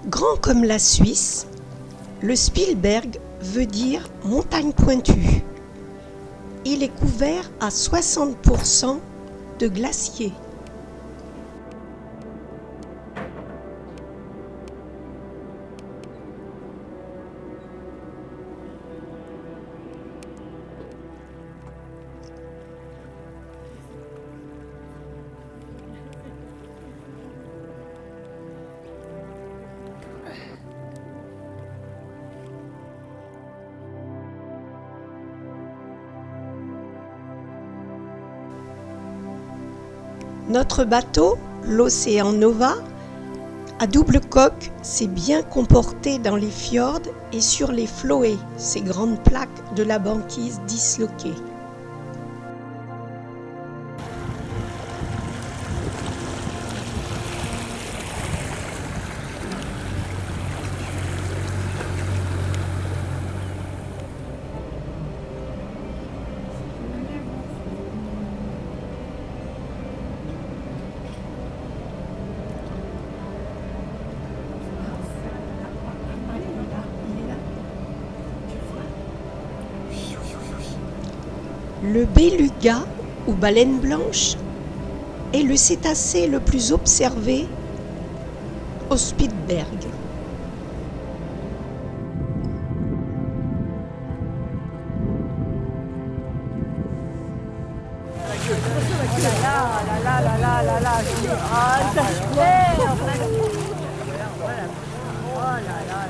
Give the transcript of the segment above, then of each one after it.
Grand comme la Suisse, le Spielberg veut dire montagne pointue. Il est couvert à 60% de glaciers. Notre bateau, l'Océan Nova, à double coque, s'est bien comporté dans les fjords et sur les floées, ces grandes plaques de la banquise disloquées. Le beluga, ou baleine blanche, est le cétacé le plus observé au Spitzberg.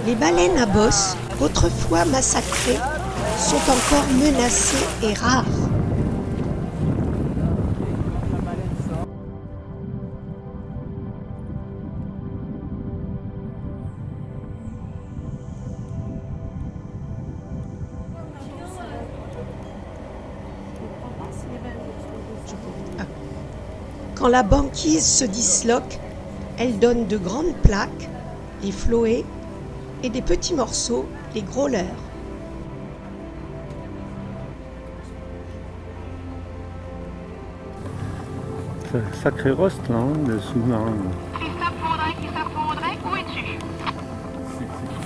Les baleines à bosse, autrefois massacrées, sont encore menacées et rares. Quand la banquise se disloque, elle donne de grandes plaques, les floées, et des petits morceaux, les growlers. Sacré rost là, hein, le sous-marin. Christophe Audrey, où es-tu?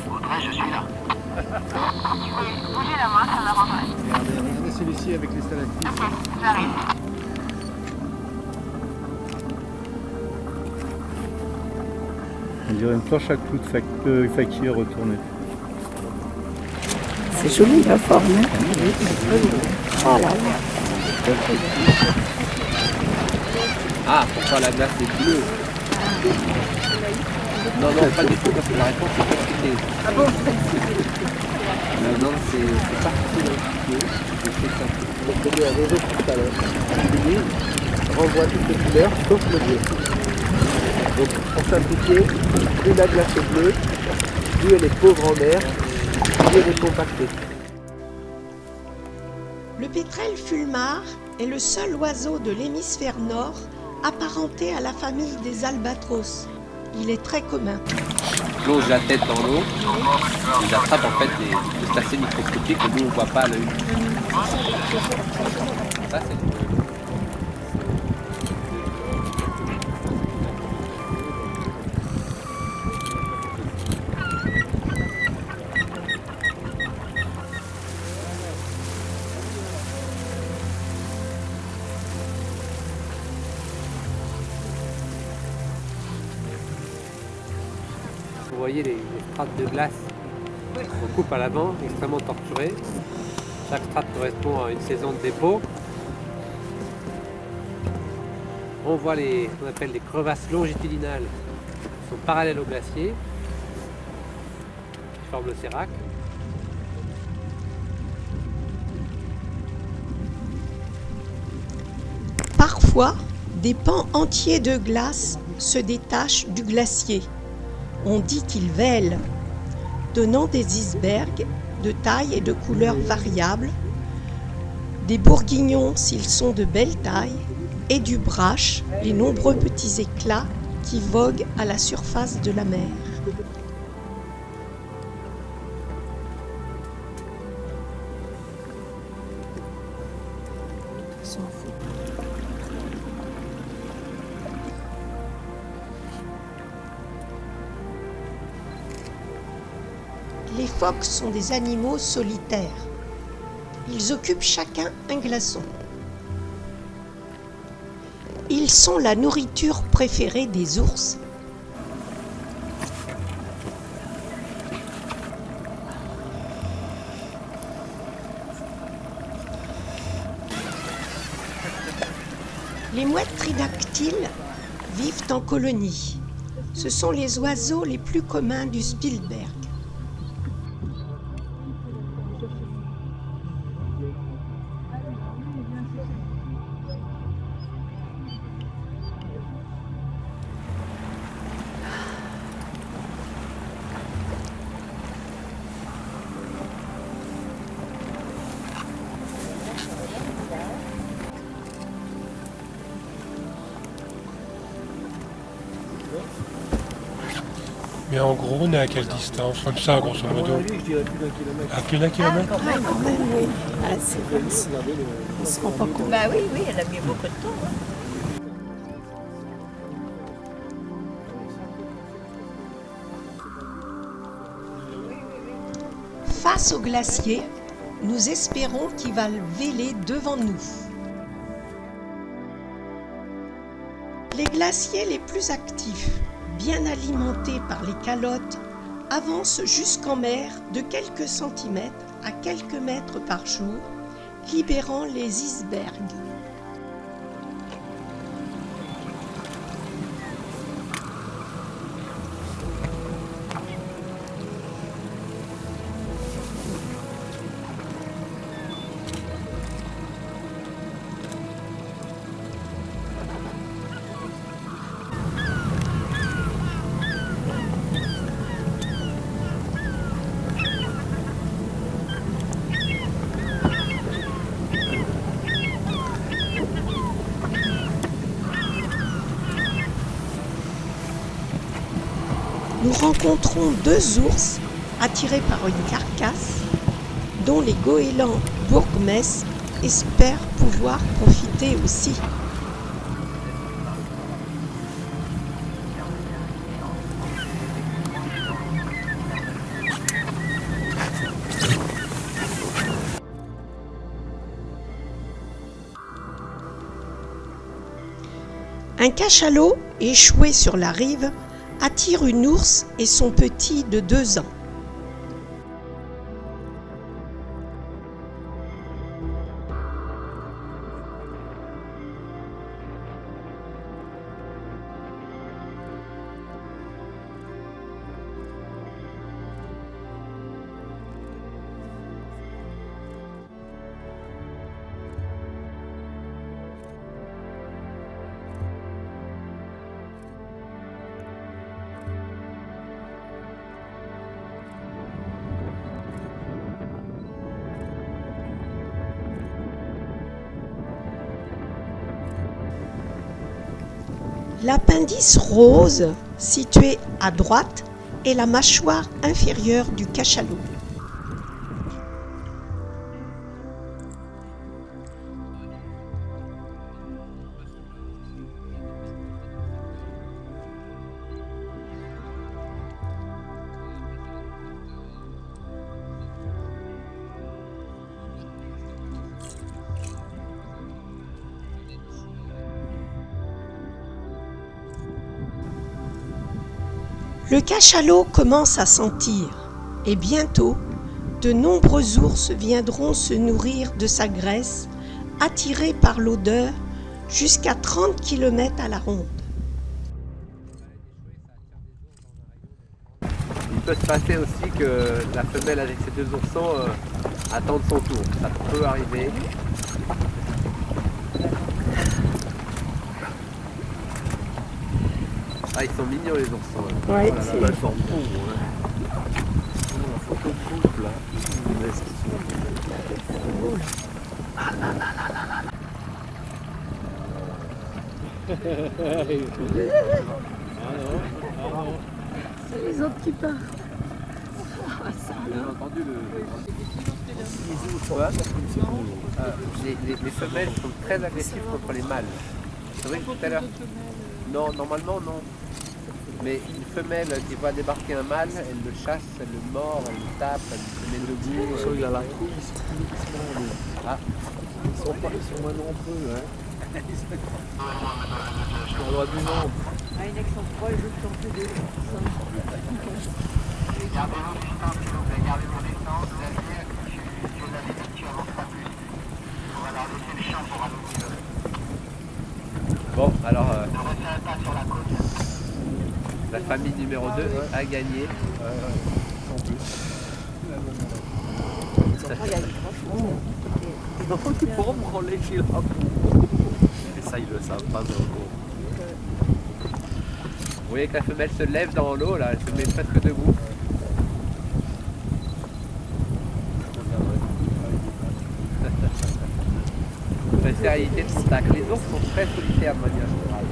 Audrey, je suis là. Bougez la main, ça m'arrangerait. Regardez celui-ci avec les stalactites. Ok, j'arrive. On dirait une planche à clous de fakir retournée. C'est joli la forme. Hein, oh là là. Ah, pourquoi la glace est bleue? Non, pas du tout, parce que la réponse est compliquée. Ah bon? Non, c'est particulier. Donc c'est un réseau cristalin. Lui renvoie toutes les couleurs sauf le bleu. Donc pour simplifier, plus la glace est bleue, plus elle est pauvre en air, plus elle est compactée. Le pétrel fulmar est le seul oiseau de l'hémisphère nord apparenté à la famille des albatros. Il est très commun. Plonge la tête dans l'eau, ils attrapent en fait des crustacés microscopiques que nous on ne voit pas à l'œil. Ça, c'est Vous voyez les strates de glace qu'on coupe à l'avant, extrêmement torturées. Chaque strate correspond à une saison de dépôt. On voit qu'on appelle les crevasses longitudinales qui sont parallèles au glacier, qui forment le sérac. Parfois, des pans entiers de glace se détachent du glacier. On dit qu'ils vêlent, donnant des icebergs de taille et de couleur variables, des bourguignons s'ils sont de belle taille, et du brash, les nombreux petits éclats qui voguent à la surface de la mer. Les phoques sont des animaux solitaires. Ils occupent chacun un glaçon. Ils sont la nourriture préférée des ours. Les mouettes tridactyles vivent en colonie. Ce sont les oiseaux les plus communs du Spielberg. Mais en gros, on est à quelle distance? Comme ça, grosso modo. Je dirais plus d'un kilomètre. À plus d'un kilomètre? Ouais, quand même, oui. Ah, c'est vrai. On ne se rend pas compte. Bah oui, oui, elle a mis beaucoup de temps. Hein. Face au glacier, nous espérons qu'il va véler devant nous. Les glaciers les plus actifs, bien alimentés par les calottes, avancent jusqu'en mer de quelques centimètres à quelques mètres par jour, libérant les icebergs. Nous rencontrons deux ours attirés par une carcasse dont les goélands bourgmestres espèrent pouvoir profiter aussi. Un cachalot échoué sur la rive attire une ours et son petit de 2 ans. L'appendice rose, situé à droite, est la mâchoire inférieure du cachalot. Le cachalot commence à sentir et bientôt, de nombreux ours viendront se nourrir de sa graisse, attirés par l'odeur jusqu'à 30 km à la ronde. Il peut se passer aussi que la femelle avec ses 2 oursons attende son tour. Ça peut arriver. Ah, ils sont mignons les oursons. Ouais, Ils sont beaux. La photo de couple là. C'est les autres qui partent. Les femelles sont très agressives contre les mâles. C'est vrai que tout à l'heure. Non, normalement non. Mais une femelle qui va débarquer un mâle, elle le chasse, elle le mord, elle le tape, elle se met debout. Il a la couille, ils sont plus doucement. Ah. Ils sont moins nombreux. Hein. La loi du nombre. Ah, une action 3, les autres sont plus de 5. Gardez-vous distance, s'il vous plaît. Gardez-vous distance. Vous avez tu l'avais dit que tu avanceras plus. On va leur laisser le champ pour aller. Bon, alors Ne resserrez pas sur la côte. la famille numéro 2 a gagné. Non, tu pourras me branler chez là. Et ça, ils le savent pas encore. Vous voyez que la femelle se lève dans l'eau, là, elle se met presque debout. La stérilité de contact. Les ours sont très solitaires de manière générale.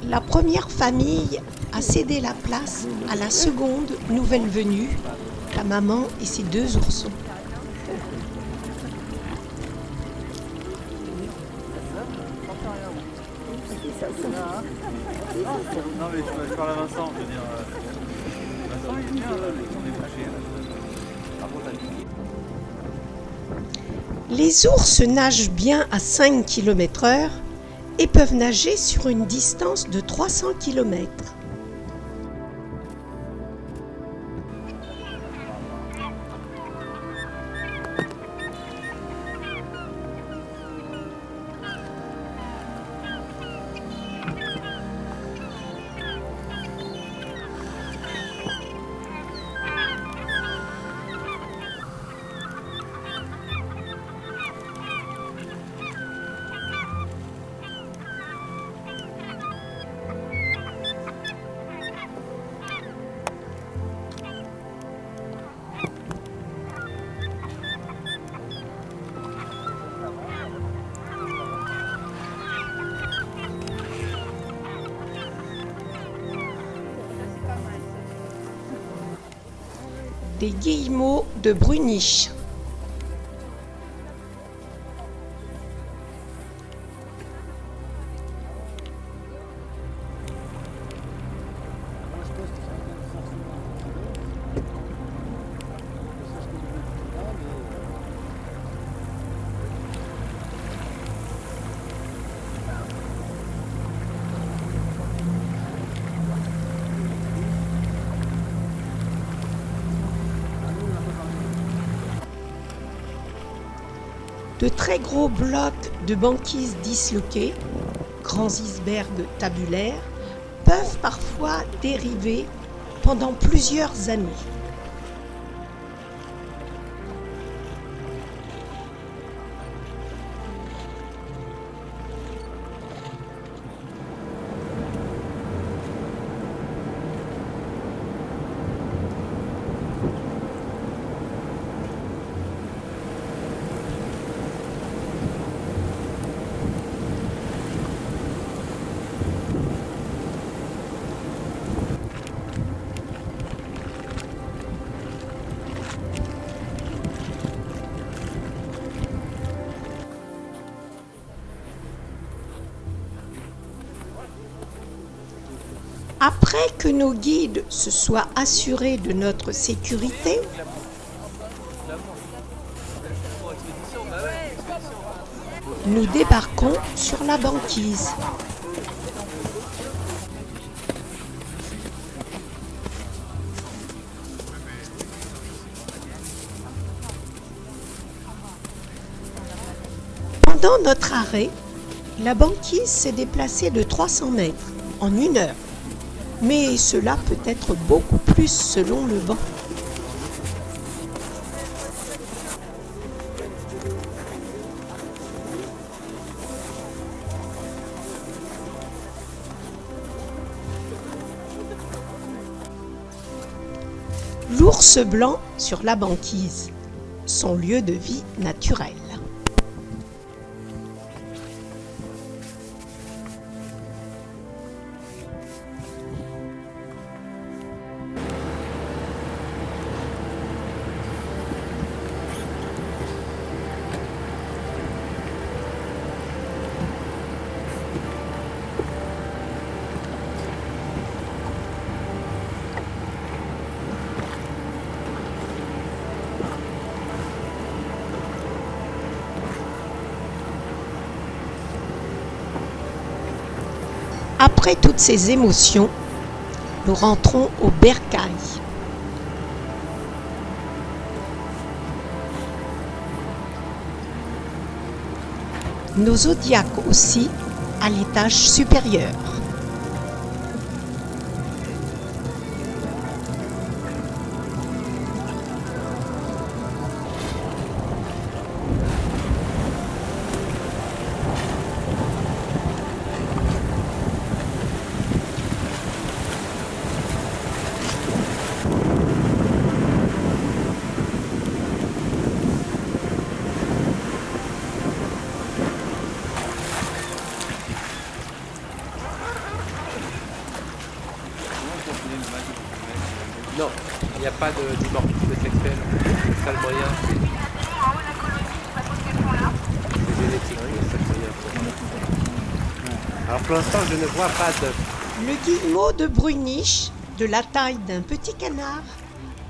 La première famille a cédé la place à la seconde nouvelle venue, la maman et ses 2 oursons. Non, mais je parle à Vincent, je veux dire. Vincent, il est bien avec son débouché. Les ours nagent bien à 5 km/h et peuvent nager sur une distance de 300 km. Des guillemots de Bruniche. De très gros blocs de banquise disloqués, grands icebergs tabulaires, peuvent parfois dériver pendant plusieurs années. Après que nos guides se soient assurés de notre sécurité, nous débarquons sur la banquise. Pendant notre arrêt, la banquise s'est déplacée de 300 mètres en 1 heure. Mais cela peut être beaucoup plus selon le vent. L'ours blanc sur la banquise, son lieu de vie naturel. Après toutes ces émotions, nous rentrons au bercail. Nos zodiaques aussi à l'étage supérieur. Non, il n'y a pas de dimorphisme sexuel. C'est ça le moyen. C'est génétique, mais ça fait rien. Alors pour l'instant, je ne vois pas d'œuf. Le guillemot de Bruniche, de la taille d'un petit canard,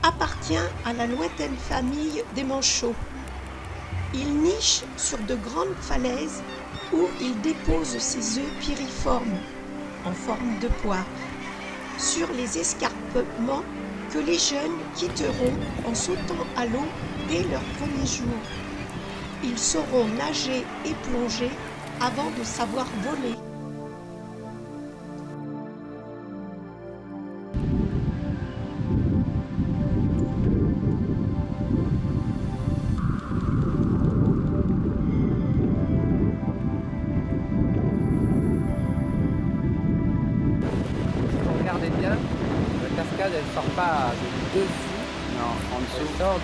appartient à la lointaine famille des manchots. Il niche sur de grandes falaises où il dépose ses œufs piriformes, en forme de poire, sur les escarpements que les jeunes quitteront en sautant à l'eau dès leur premier jour. Ils sauront nager et plonger avant de savoir voler. Regardez bien, la cascade elle sort pas de dessus, Non, en elle dessous. sort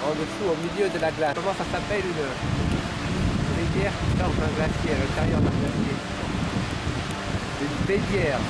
en dessous, au milieu de la glace. Comment ça s'appelle une rivière qui sort d'un glacier, à l'intérieur d'un glacier? Une pédière.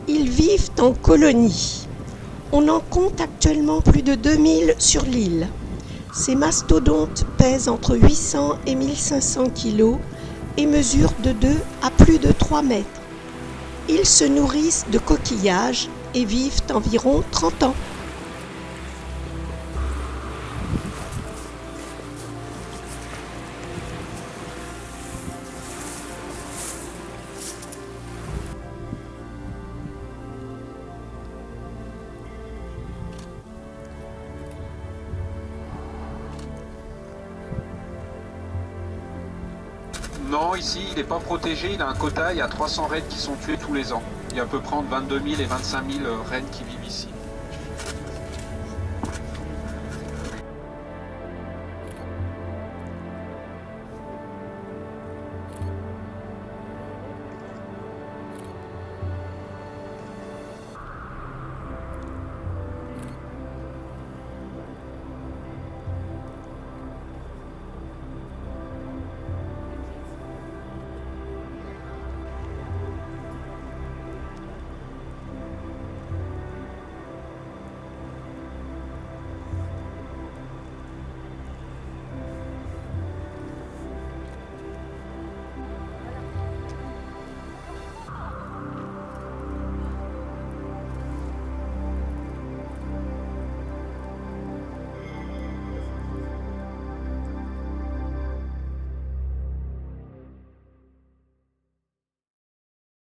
Ils vivent en colonie. On en compte actuellement plus de 2000 sur l'île. Ces mastodontes pèsent entre 800 et 1500 kg et mesurent de 2 à plus de 3 mètres. Ils se nourrissent de coquillages et vivent environ 30 ans. Non, ici, il n'est pas protégé, il a un quota, il y a 300 rennes qui sont tués tous les ans. Il y a à peu près entre 22 000 et 25 000 rennes qui vivent ici.